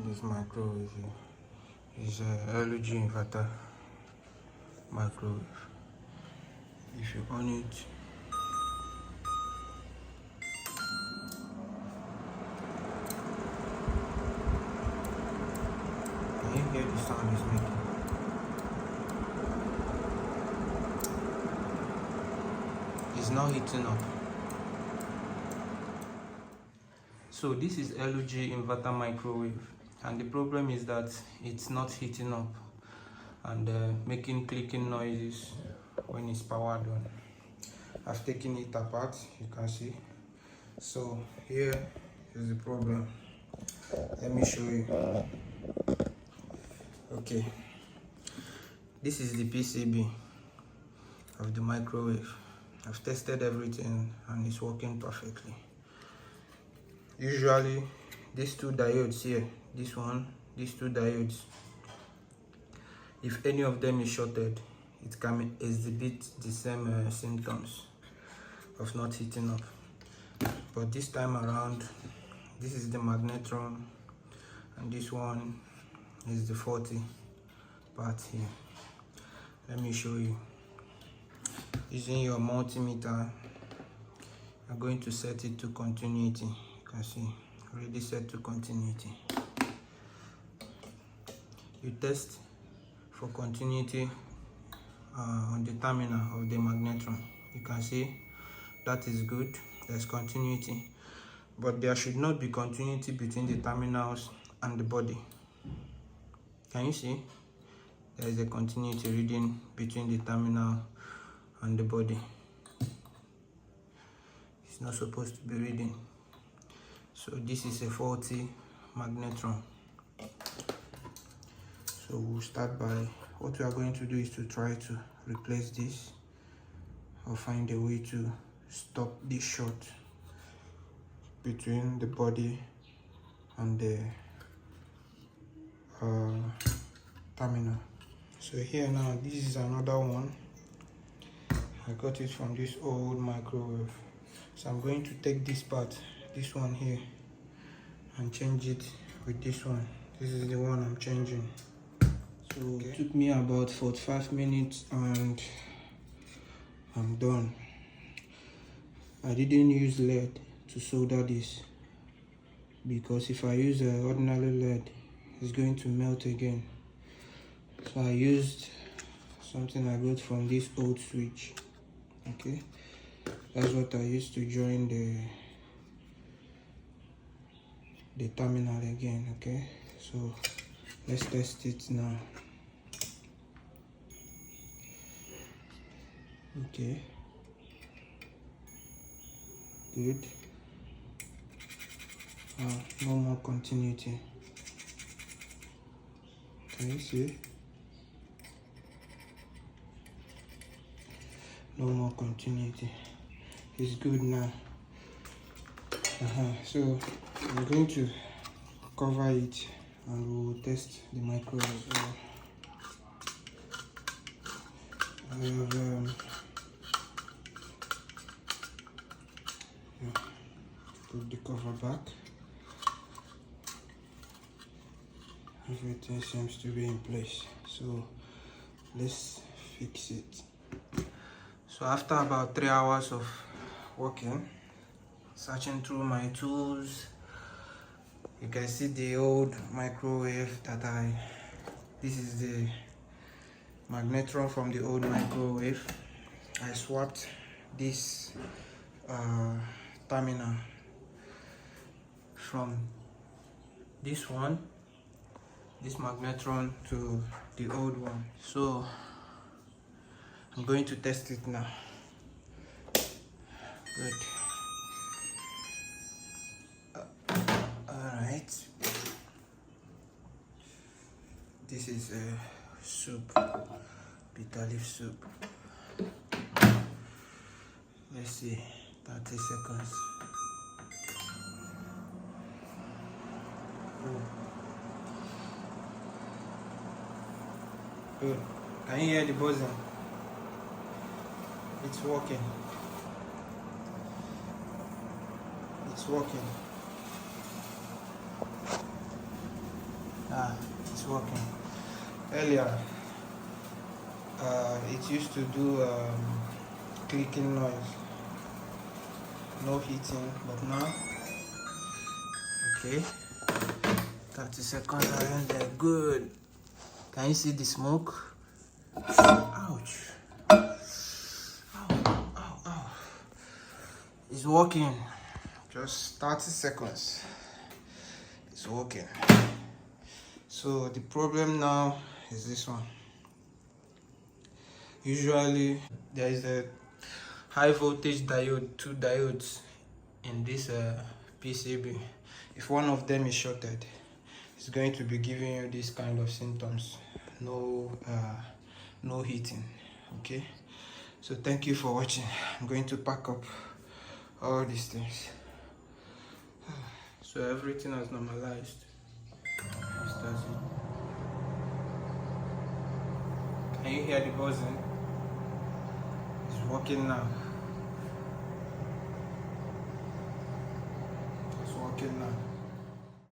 This microwave is a LG inverter microwave. If you on it, can you hear the sound it's making? It's now heating up. So this is LG inverter microwave, and the problem is that it's not heating up and making clicking noises when it's powered on. I've taken it apart, you can see. So here is the problem. Let me show you. Okay, this is the PCB of the microwave. I've tested everything and it's working perfectly. Usually these two diodes here, this one, these two diodes, if any of them is shorted, it can exhibit the same symptoms of not heating up. But this time around, this is the magnetron and this one is the 40 part here. Let me show you. Using your multimeter, I'm going to set it to continuity. You can see, already set to continuity. You test for continuity on the terminal of the magnetron. You can see that is good, there's continuity, but there should not be continuity between the terminals and the body. Can you see? There is a continuity reading between the terminal and the body. It's not supposed to be reading. So this is a faulty magnetron. So we'll start by, what we are going to do is to try to replace this or find a way to stop this short between the body and the terminal. So here now, this is another one. I got it from this old microwave. So I'm going to take this part, this one here, and change it with this one. This is the one I'm changing. So it took me about 45 minutes and I'm done. I didn't use lead to solder this because if I use ordinary lead, it's going to melt again. So I used something I got from this old switch. Okay, that's what I used to join the terminal again. Okay, so let's test it now. Okay, good. No more continuity. Can you see? No more continuity. It's good now. So I'm going to cover it and we'll test the microwave. I have put the cover back. Everything seems to be in place. So let's fix it. So after about 3 hours of working, searching through my tools, you can see the old microwave that this is the magnetron from the old microwave. I swapped this terminal from this one, this magnetron, to the old one. So I'm going to test it now. Good. Alright. This is a soup, bitter leaf soup. Let's see, 30 seconds. Good. Can you hear the buzzing? It's working. It's working. It's working. Earlier it used to do clicking noise, no heating, but now okay, 30 seconds around there. Good. Can you see the smoke? Ouch. Ow. It's working. Just 30 seconds. It's working. So the problem now is this one. Usually there is a high voltage diode, 2 diodes in this PCB. If one of them is shorted, it's going to be giving you this kind of symptoms. No heating. Okay, so thank you for watching. I'm going to pack up all these things. So everything has normalized. That's it. Can you hear the buzzing? It's working now. It's working now.